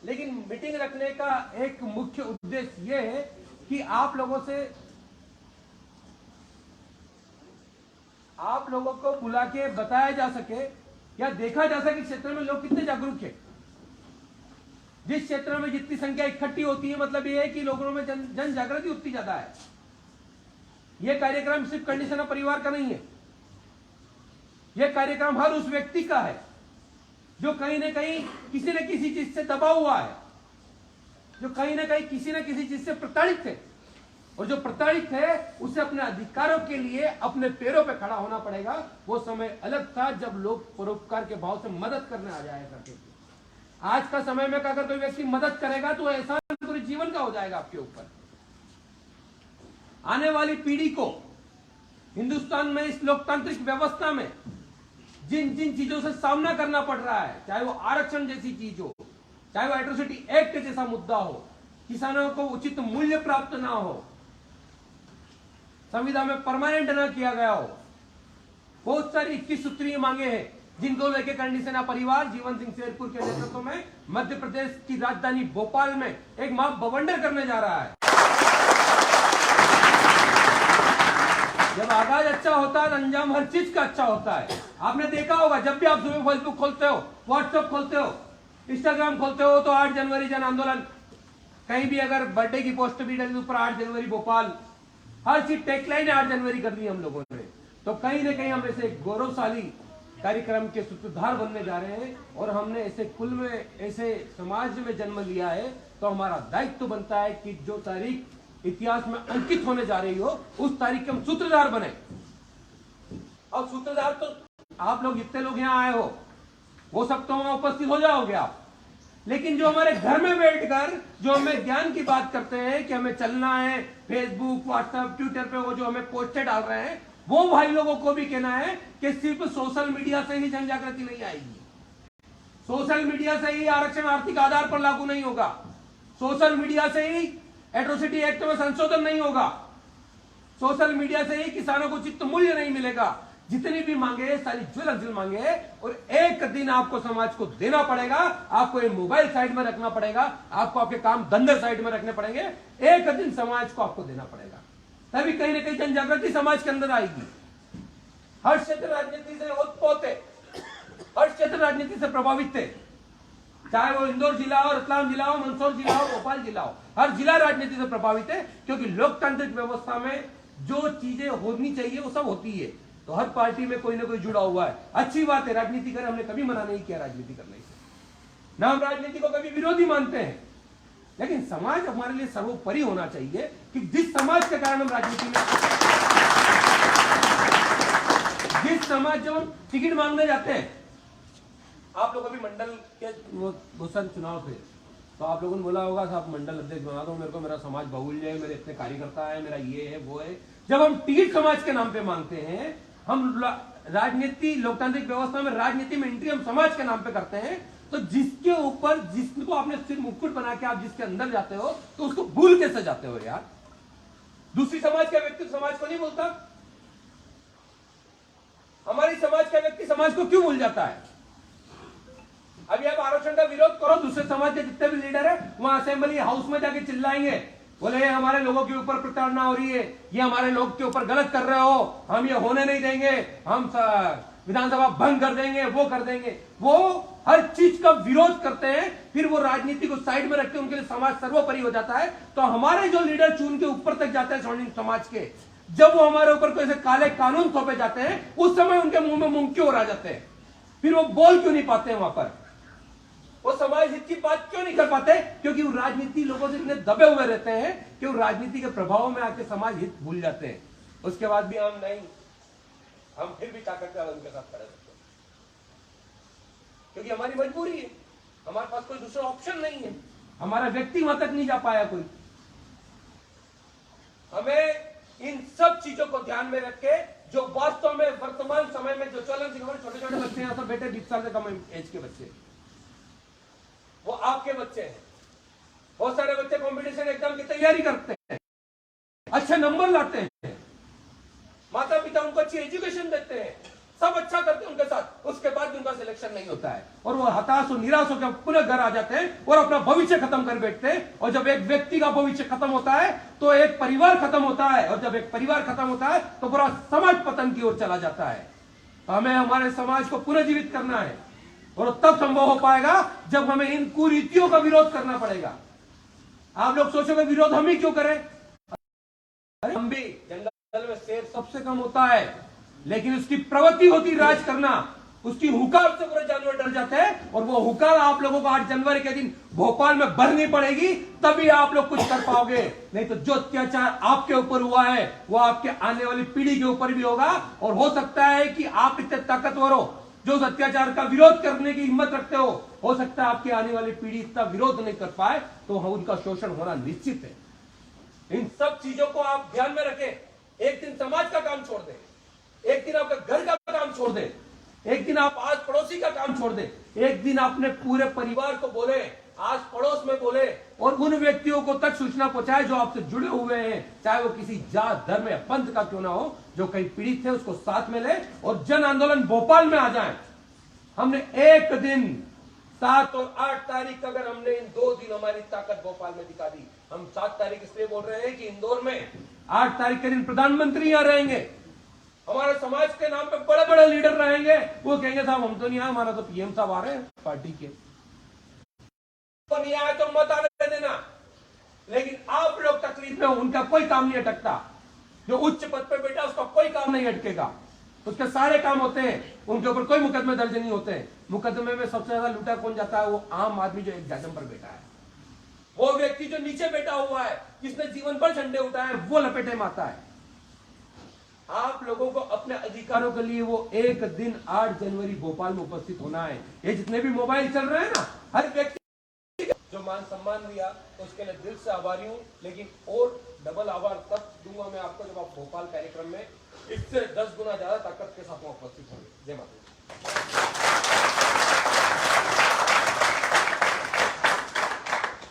लेकिन मीटिंग रखने का एक मुख्य उद्देश्य ये है कि आप लोगों को बुला के बताया जा सके या देखा जा सके क्षेत्र में लोग कितने जागरूक है। जिस क्षेत्र में जितनी संख्या इकट्ठी होती है, मतलब ये है कि लोगों में जन जागृति उतनी ज्यादा है। यह कार्यक्रम सिर्फ कंडीशनर परिवार का नहीं है, यह कार्यक्रम हर उस व्यक्ति का है जो कहीं ना कहीं किसी न किसी चीज से दबा हुआ है, जो कहीं ना कहीं किसी न किसी चीज से प्रताड़ित है, और जो प्रताड़ित है उसे अपने अधिकारों के लिए अपने पैरों पे खड़ा होना पड़ेगा। वो समय अलग था जब लोग परोपकार के भाव से मदद करने आ जाया करते थे। आज का समय में अगर कोई व्यक्ति मदद करेगा तो एहसान पूरे जीवन का हो जाएगा आपके ऊपर। आने वाली पीढ़ी को हिंदुस्तान में इस लोकतांत्रिक व्यवस्था में जिन जिन चीजों से सामना करना पड़ रहा है, चाहे वो आरक्षण जैसी चीज हो, चाहे वो एट्रोसिटी एक्ट जैसा मुद्दा हो, किसानों को उचित मूल्य प्राप्त ना हो, संविधान में परमानेंट ना किया गया हो, बहुत सारी 21 सूत्रीय मांगे हैं जिनको लेकर करणी सेना परिवार जीवन सिंह शेरपुर के नेतृत्व में मध्य प्रदेश की राजधानी भोपाल में एक महा बवंडर करने जा रहा है। जब आगाज अच्छा होता है, अंजाम हर चीज का अच्छा होता है। आपने देखा होगा, जब भी आप सुबह फेसबुक खोलते हो, व्हाट्सएप खोलते हो, इंस्टाग्राम खोलते हो, तो 8 जनवरी जन आंदोलन, कहीं भी अगर बर्थडे की पोस्ट भी डाली ऊपर 8 जनवरी भोपाल, हर चीज टेकलाइन 8 जनवरी कर दी हम लोगों ने। तो कहीं ना कहीं हम ऐसे गौरवशाली कार्यक्रम के सूत्रधार बनने जा रहे हैं, और हमने ऐसे कुल में ऐसे समाज में जन्म लिया है, तो हमारा दायित्व बनता है कि जो तारीख इतिहास में अंकित होने जा रही हो, उस तारीख के हम सूत्रधार बने। और सूत्रधार तो आप लोग जितने लोग यहाँ आए हो वो सब तो वहां उपस्थित हो जाओगे आप, लेकिन जो हमारे घर में बैठकर जो हमें ज्ञान की बात करते हैं कि हमें चलना है, फेसबुक, व्हाट्सएप, ट्विटर पे वो जो हमें पोस्टें डाल रहे हैं, वो भाई लोगों को भी कहना है कि सिर्फ सोशल मीडिया से ही जन जागृति नहीं आएगी। सोशल मीडिया से ही आरक्षण आर्थिक आधार पर लागू नहीं होगा। सोशल मीडिया से ही एट्रोसिटी एक्ट में संशोधन नहीं होगा। सोशल मीडिया से ही किसानों को उचित मूल्य नहीं मिलेगा। जितनी भी मांगे सारी ज्वल मांगे, और एक दिन आपको समाज को देना पड़ेगा। आपको ये मोबाइल साइड में रखना पड़ेगा, आपको आपके काम धंधे साइड में रखने पड़ेंगे। एक दिन समाज को आपको देना पड़ेगा, तभी कहीं ना कहीं जन जागृति समाज के अंदर आएगी। हर क्षेत्र राजनीति से ओतप्रोत है, हर क्षेत्र राजनीति से प्रभावित है, चाहे वो इंदौर जिला हो, रतलाम जिला हो, मंदसौर जिला हो, भोपाल जिला हो, हर जिला राजनीति से प्रभावित है। क्योंकि लोकतांत्रिक व्यवस्था में जो चीजें होनी चाहिए वो सब होती है। तो हर पार्टी में कोई ना कोई जुड़ा हुआ है। अच्छी बात है, राजनीति करें, हमने कभी मना नहीं किया राजनीति करने से, ना हम राजनीति को कभी विरोधी मानते हैं, लेकिन समाज हमारे लिए सर्वोपरि होना चाहिए कि जिस समाज के कारण हम राजनीति में, जिस समाज जब हम टिकट मांगने जाते हैं, आप लोग अभी मंडल के बहुत सारे चुनाव थे, तो आप लोगों ने बोला होगा साहब मंडल अध्यक्ष बना दो मेरे को, मेरा समाज बहुल्य है, मेरे इतने कार्यकर्ता है, मेरा ये है वो है। जब हम टिकट समाज के नाम पे मांगते हैं, हम राजनीति लोकतांत्रिक व्यवस्था में राजनीति में एंट्री हम समाज के नाम पे करते हैं, तो जिसके ऊपर जिसको आपने सिर मुकुट बना के आप जिसके अंदर जाते हो, तो उसको भूल कैसे जाते हो यार। दूसरी समाज का व्यक्ति समाज को नहीं बोलता, हमारी समाज का व्यक्ति समाज को क्यों भूल जाता है। अभी आप आरक्षण का विरोध करो, दूसरे समाज के जितने भी लीडर है वहां असेंबली हाउस में जाके चिल्लाएंगे, बोले हमारे लोगों के ऊपर प्रताड़ना हो रही है, ये हमारे लोग के ऊपर गलत कर रहे हो, हम ये होने नहीं देंगे, हम विधानसभा भंग कर देंगे, वो कर देंगे। वो हर चीज का विरोध करते हैं, फिर वो राजनीति को साइड में रखते हैं, उनके लिए समाज सर्वोपरि हो जाता है। तो हमारे जो लीडर चुन के ऊपर तक जाते हैं स्वर्णिम समाज के, जब वो हमारे ऊपर कोई ऐसे काले कानून थोपे जाते हैं, उस समय उनके मुंह में मूंग क्यों आ जाते हैं, फिर वो बोल क्यों नहीं पाते हैं वहां पर, वो समाज हित की बात क्यों नहीं कर पाते, क्योंकि वो राजनीति लोगों से इतने दबे हुए रहते हैं कि वो राजनीति के प्रभाव में आके समाज हित भूल जाते हैं। उसके बाद भी हम नहीं, हम फिर भी ताकत का उनके साथ खड़े रहते हैं, क्योंकि हमारी मजबूरी है, हमारे पास कोई दूसरा ऑप्शन नहीं है, हमारा व्यक्ति वहां तक नहीं जा पाया कोई। हमें इन सब चीजों को ध्यान में रख के, जो वास्तव में वर्तमान समय में जो चैलेंज, हमारे छोटे छोटे बच्चे यहाँ सब बैठे 20 साल से कम एज के बच्चे, वो आपके बच्चे हैं। बहुत सारे बच्चे कंपटीशन एग्जाम की तैयारी करते हैं, अच्छे नंबर लाते हैं, माता पिता उनको अच्छी एजुकेशन देते हैं, सब अच्छा करते हैं उनके साथ, उसके बाद भी उनका सिलेक्शन नहीं होता है और वो हताश और निराश होकर पुनः घर आ जाते हैं और अपना भविष्य खत्म कर बैठते हैं। और जब एक व्यक्ति का भविष्य खत्म होता है तो एक परिवार खत्म होता है, और जब एक परिवार खत्म होता है तो पूरा समाज पतन की ओर चला जाता है। हमें हमारे समाज को पुनर्जीवित करना है और तब संभव हो पाएगा जब हमें इन कुरीतियों का विरोध करना पड़ेगा। आप लोग सोचोगे विरोध हम ही क्यों करें? अरे हम भी, जंगल में शेर सबसे कम होता है, लेकिन उसकी प्रवृत्ति होती राज करना, उसकी हुकार से पूरे जानवर डर जाते हैं। और वो हुकार आप लोगों को 8 जनवरी के दिन भोपाल में भरनी पड़ेगी, तभी आप लोग कुछ कर पाओगे। नहीं तो जो अत्याचार आपके ऊपर हुआ है वो आपके आने वाली पीढ़ी के ऊपर भी होगा। और हो सकता है कि आप इतने ताकतवर हो जो उस अत्याचार का विरोध करने की हिम्मत रखते हो सकता है आपकी आने वाली पीढ़ी इतना विरोध नहीं कर पाए तो उनका शोषण होना निश्चित है। इन सब चीजों को आप ध्यान में रखें। एक दिन समाज का काम छोड़ दें, एक दिन आपका घर का काम छोड़ दे, एक दिन आप आज पड़ोसी का काम छोड़ दे, एक दिन अपने पूरे परिवार को बोले, आज पड़ोस में बोले और उन व्यक्तियों को तक सूचना पहुंचाए जो आपसे जुड़े हुए हैं, चाहे वो किसी जात धर्म या पंथ का क्यों ना हो, जो कहीं पीड़ित थे उसको साथ में ले और जन आंदोलन भोपाल में आ जाए। हमने एक दिन 7 और 8 तारीख अगर हमने इन 2 दिन हमारी ताकत भोपाल में दिखा दी। हम 7 तारीख इसलिए बोल रहे हैं कि इंदौर में 8 तारीख के दिन प्रधानमंत्री यहां रहेंगे, हमारे समाज के नाम पे बड़े बड़े लीडर रहेंगे। वो कहेंगे साहब हम तो नहीं आए, हमारा तो पीएम साहब आ रहे हैं पार्टी के, तो नहीं आए तो मत आने देना। लेकिन आप लोग तकलीफ में हो, उनका कोई काम नहीं अटकता। जो उच्च पद पे बैठा उसका कोई काम नहीं अटकेगा, उसके सारे काम होते हैं, उनके ऊपर कोई मुकदमे दर्ज नहीं होते हैं। मुकदमे में सबसे ज्यादा लूटा कौन जाता है? वो आम आदमी जो एक जाजम पर बैठा है, वो व्यक्ति जो नीचे बैठा हुआ है, जिसने जीवन भर झंडे उठाए, वो लपेटे में आता है। आप लोगों को अपने अधिकारों के लिए वो एक दिन 8 जनवरी भोपाल में उपस्थित होना है। ये जितने भी मोबाइल चल रहे हैं ना, हर व्यक्ति जो मान सम्मान दिया तो उसके लिए दिल से आभारी हूं, लेकिन और डबल आभार तब दूंगा मैं आपको जब आप भोपाल कार्यक्रम में इससे 10 गुना ज्यादा ताकत के साथ उपस्थित होंगे। जय माता।